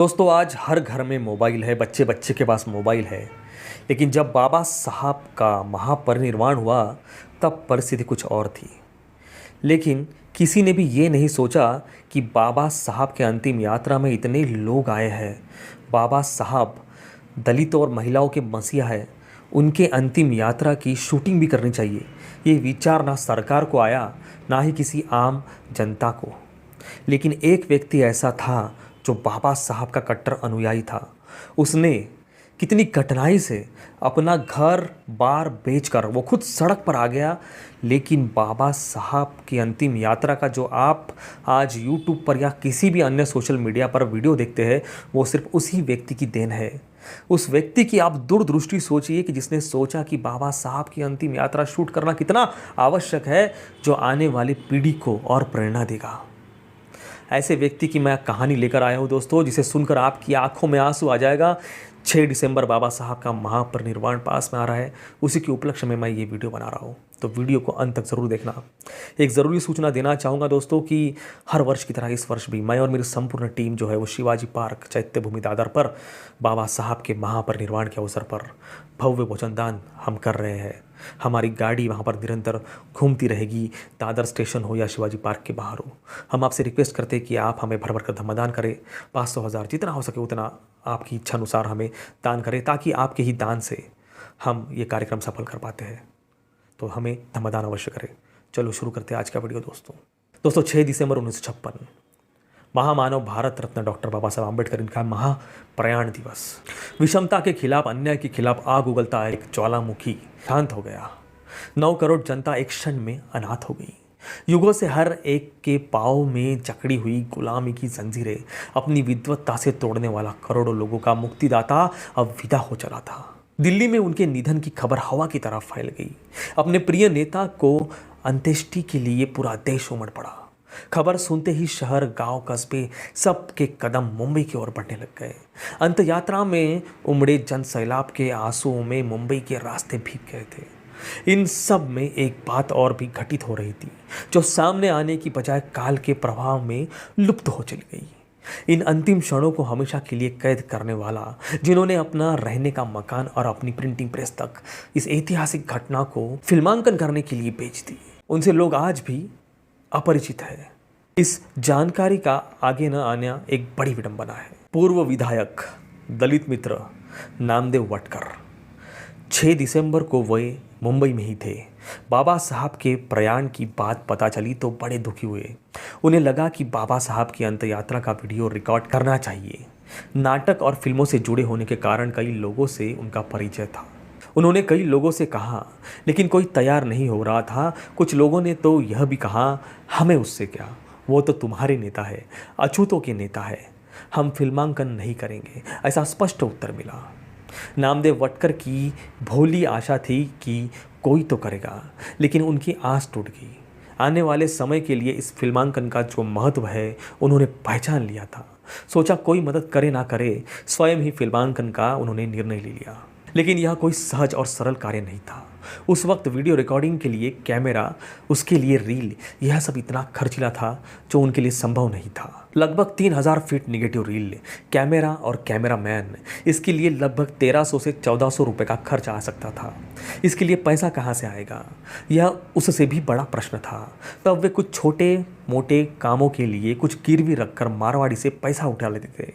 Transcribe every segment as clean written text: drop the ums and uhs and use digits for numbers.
दोस्तों आज हर घर में मोबाइल है, बच्चे बच्चे के पास मोबाइल है। लेकिन जब बाबा साहब का महापरिनिर्वाण हुआ तब परिस्थिति कुछ और थी। लेकिन किसी ने भी ये नहीं सोचा कि बाबा साहब के अंतिम यात्रा में इतने लोग आए हैं। बाबा साहब दलितों और महिलाओं के मसीहा है, उनके अंतिम यात्रा की शूटिंग भी करनी चाहिए। ये विचार ना सरकार को आया ना ही किसी आम जनता को। लेकिन एक व्यक्ति ऐसा था जो बाबा साहब का कट्टर अनुयायी था। उसने कितनी कठिनाई से अपना घर बार बेचकर वो खुद सड़क पर आ गया। लेकिन बाबा साहब की अंतिम यात्रा का जो आप आज यूट्यूब पर या किसी भी अन्य सोशल मीडिया पर वीडियो देखते हैं, वो सिर्फ उसी व्यक्ति की देन है। उस व्यक्ति की आप दूरदृष्टि सोचिए कि जिसने सोचा कि बाबा साहब की अंतिम यात्रा शूट करना कितना आवश्यक है, जो आने वाली पीढ़ी को और प्रेरणा देगा। ऐसे व्यक्ति की मैं कहानी लेकर आया हूँ दोस्तों, जिसे सुनकर आपकी आंखों में आंसू आ जाएगा। 6 दिसंबर बाबा साहब का महापरिनिर्वाण पास में आ रहा है, उसी के उपलक्ष्य में मैं ये वीडियो बना रहा हूँ, तो वीडियो को अंत तक ज़रूर देखना। एक ज़रूरी सूचना देना चाहूँगा दोस्तों कि हर वर्ष की तरह इस वर्ष भी मैं और मेरी संपूर्ण टीम जो है वो शिवाजी पार्क चैत्य भूमि दादर पर बाबा साहब के महापरिनिर्वाण के अवसर पर भव्य भोजन दान हम कर रहे हैं। हमारी गाड़ी वहाँ पर निरंतर घूमती रहेगी, दादर स्टेशन हो या शिवाजी पार्क के बाहर हो। हम आपसे रिक्वेस्ट करते हैं कि आप हमें भर भर कर धम्मदान करें। 500,000 जितना हो सके उतना आपकी इच्छा अनुसार हमें दान करें, ताकि आपके ही दान से हम ये कार्यक्रम सफल कर पाते हैं। तो हमें धम्मदान अवश्य करें। चलो शुरू करते हैं आज का वीडियो दोस्तों 6 दिसंबर 1956 महामानव भारत रत्न डॉक्टर बाबा साहब आम्बेडकर इनका महाप्रयाण दिवस। विषमता के खिलाफ, अन्याय के खिलाफ आग उगलता एक ज्वालामुखी शांत हो गया। 9 करोड़ जनता एक क्षण में अनाथ हो गई। युगों से हर एक के पाँव में जकड़ी हुई गुलामी की जंजीरें अपनी विद्वत्ता से तोड़ने वाला करोड़ों लोगों का मुक्तिदाता अब विदा हो चला था। दिल्ली में उनके निधन की खबर हवा की तरह फैल गई। अपने प्रिय नेता को अंत्येष्टि के लिए पूरा देश उमड़ पड़ा। खबर सुनते ही शहर, गांव, कस्बे सबके कदम मुंबई की ओर बढ़ने लग गए। अंत यात्रा में उमड़े जन सैलाब के आंसुओं में मुंबई के रास्ते भीग गए थे। इन सब में एक बात और भी घटित हो रही थी, जो सामने आने की बजाय काल के प्रभाव में लुप्त हो चली गई। इन अंतिम क्षणों को हमेशा के लिए कैद करने वाला, जिन्होंने अपना रहने का मकान और अपनी प्रिंटिंग प्रेस तक इस ऐतिहासिक घटना को फिल्मांकन करने के लिए बेच दी, उनसे लोग आज भी अपरिचित है। इस जानकारी का आगे न आना एक बड़ी विडंबना है। पूर्व विधायक दलित मित्र नामदेव वटकर 6 दिसंबर को वे मुंबई में ही थे। बाबा साहब के प्रयाण की बात पता चली तो बड़े दुखी हुए। उन्हें लगा कि बाबा साहब की अंत यात्रा का वीडियो रिकॉर्ड करना चाहिए। नाटक और फिल्मों से जुड़े होने के कारण कई लोगों से उनका परिचय था। उन्होंने कई लोगों से कहा, लेकिन कोई तैयार नहीं हो रहा था। कुछ लोगों ने तो यह भी कहा, हमें उससे क्या, वो तो तुम्हारे नेता है, अछूतों के नेता है, हम फिल्मांकन नहीं करेंगे, ऐसा स्पष्ट उत्तर मिला। नामदेव वटकर की भोली आशा थी कि कोई तो करेगा, लेकिन उनकी आस टूट गई। आने वाले समय के लिए इस फिल्मांकन का जो महत्व है उन्होंने पहचान लिया था। सोचा कोई मदद करे ना करे, स्वयं ही फिल्मांकन का उन्होंने निर्णय ले लिया। लेकिन यह कोई सहज और सरल कार्य नहीं था। उस वक्त वीडियो रिकॉर्डिंग के लिए कैमरा, उसके लिए रील, यह सब इतना खर्चीला था जो उनके लिए संभव नहीं था। लगभग 3000 फीट निगेटिव रील, कैमरा और कैमरामैन, इसके लिए लगभग 1300 से 1400 रुपये का खर्च आ सकता था। इसके लिए पैसा कहाँ से आएगा, यह उससे भी बड़ा प्रश्न था। तब वे कुछ छोटे मोटे कामों के लिए कुछ गिरवी रखकर मारवाड़ी से पैसा उठा लेते थे।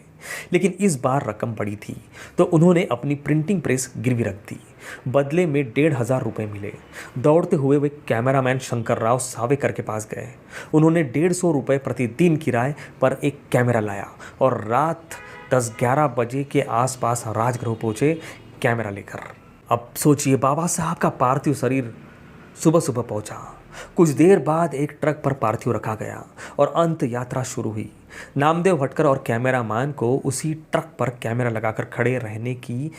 लेकिन इस बार रकम बड़ी थी तो उन्होंने अपनी प्रिंटिंग प्रेस गिरवी रख दी। बदले में 1500 रुपये मिले। दौड़ते हुए वे कैमरामैन शंकर राव सावेकर के पास गए। उन्होंने 150 रुपये प्रतिदिन किराए पर एक कैमरा लाया और रात 10-11 बजे के आसपास राजगृह पहुंचे कैमरा लेकर। अब सोचिए, बाबा साहब का पार्थिव शरीर सुबह सुबह पहुंचा। कुछ देर बाद एक ट्रक पर पार्थिव रखा गया और अंत यात्रा शुरू हुई। नामदेव भटकर और कैमरामैन को उसी ट्रक पर कैमरा लगाकर खड़े रहने की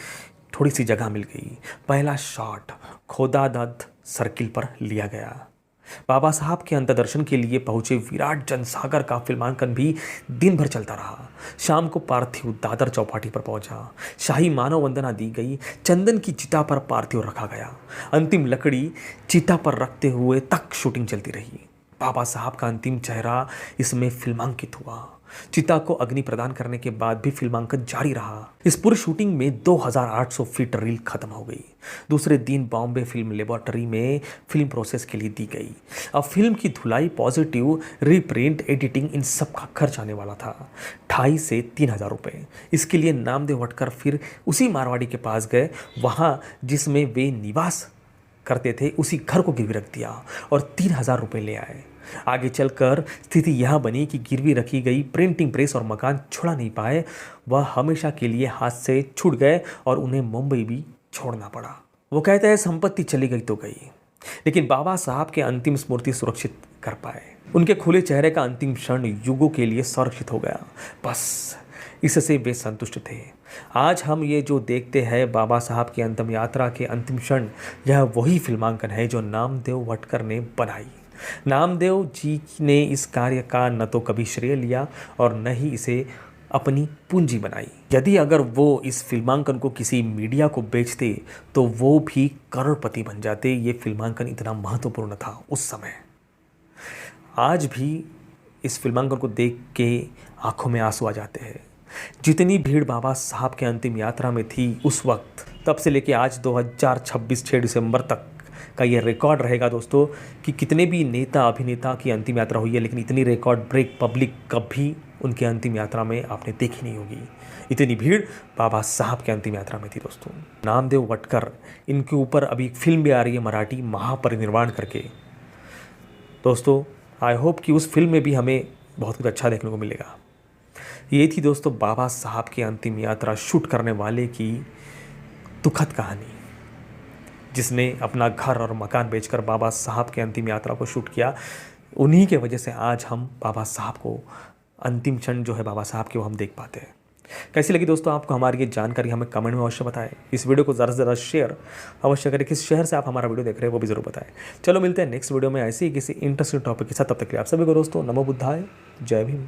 थोड़ी सी जगह मिल गई। पहला शॉट खोदादत सर्किल पर लिया गया। बाबा साहब के अंत दर्शन के लिए पहुंचे विराट जनसागर का फिल्मांकन भी दिन भर चलता रहा। शाम को पार्थिव दादर चौपाटी पर पहुंचा। शाही मानव वंदना दी गई। चंदन की चिता पर पार्थिव रखा गया। अंतिम लकड़ी चिता पर रखते हुए तक शूटिंग चलती रही। बाबा साहब का अंतिम चेहरा इसमें फिल्मांकित हुआ। चिता को अग्नि प्रदान करने के बाद भी फिल्मांकन जारी रहा। इस पूरी शूटिंग में 2800 फीट रील खत्म हो गई। दूसरे दिन बॉम्बे फिल्म लेबोरेटरी में फिल्म प्रोसेस के लिए दी गई। अब फिल्म की धुलाई, पॉजिटिव, रीप्रिंट, एडिटिंग, इन सब का खर्च आने वाला था 2,500 से 3,000 रुपये। इसके लिए नामदेव वटकर फिर उसी मारवाड़ी के पास गए। वहाँ जिसमें वे निवास करते थे उसी घर को गिरवी रख दिया और 3,000 रुपये ले आए। आगे चलकर स्थिति यह बनी कि गिरवी रखी गई प्रिंटिंग प्रेस और मकान छुड़ा नहीं पाए। वह हमेशा के लिए हाथ से छूट गए और उन्हें मुंबई भी छोड़ना पड़ा। वो कहते हैं संपत्ति चली गई तो गई, लेकिन बाबा साहब के अंतिम स्मृति सुरक्षित कर पाए। उनके खुले चेहरे का अंतिम क्षण युगों के लिए संरक्षित हो गया। बस इससे वे संतुष्ट थे। आज हम ये जो देखते हैं बाबा साहब की अंतिम यात्रा के अंतिम क्षण, यह वही फिल्मांकन है जो नामदेव वटकर ने बनाई। नामदेव जी ने इस कार्य का न तो कभी श्रेय लिया और न ही इसे अपनी पूंजी बनाई। यदि अगर वो इस फिल्मांकन को किसी मीडिया को बेचते तो वो भी करोड़पति बन जाते। ये फिल्मांकन इतना महत्वपूर्ण था उस समय। आज भी इस फिल्मांकन को देख के आंखों में आंसू आ जाते हैं। जितनी भीड़ बाबा साहब के अंतिम यात्रा में थी उस वक्त, तब से लेके आज 2026 6 दिसंबर तक का ये रिकॉर्ड रहेगा दोस्तों कि कितने भी नेता अभिनेता की अंतिम यात्रा हुई है, लेकिन इतनी रिकॉर्ड ब्रेक पब्लिक कभी उनके अंतिम यात्रा में आपने देखी नहीं होगी। इतनी भीड़ बाबा साहब के अंतिम यात्रा में थी दोस्तों। नामदेव वटकर, इनके ऊपर अभी एक फिल्म भी आ रही है मराठी, महापरिनिर्वाण करके। दोस्तों आई होप कि उस फिल्म में भी हमें बहुत कुछ अच्छा देखने को मिलेगा। ये थी दोस्तों बाबा साहब की अंतिम यात्रा शूट करने वाले की दुखद कहानी, जिसने अपना घर और मकान बेचकर बाबा साहब के अंतिम यात्रा को शूट किया। उन्हीं के वजह से आज हम बाबा साहब को, अंतिम क्षण जो है बाबा साहब के, वो हम देख पाते हैं। कैसी लगी दोस्तों आपको हमारी ये जानकारी, हमें कमेंट में अवश्य बताएं। इस वीडियो को ज़्यादा से ज़्यादा शेयर अवश्य करें। किस शहर से आप हमारा वीडियो देख रहे हैं वो भी ज़रूर बताएं। चलो मिलते हैं नेक्स्ट वीडियो में ऐसे ही किसी इंटरेस्टिंग टॉपिक के साथ। तब तक के लिए आप सभी को दोस्तों नमो बुद्धाय, जय भीम।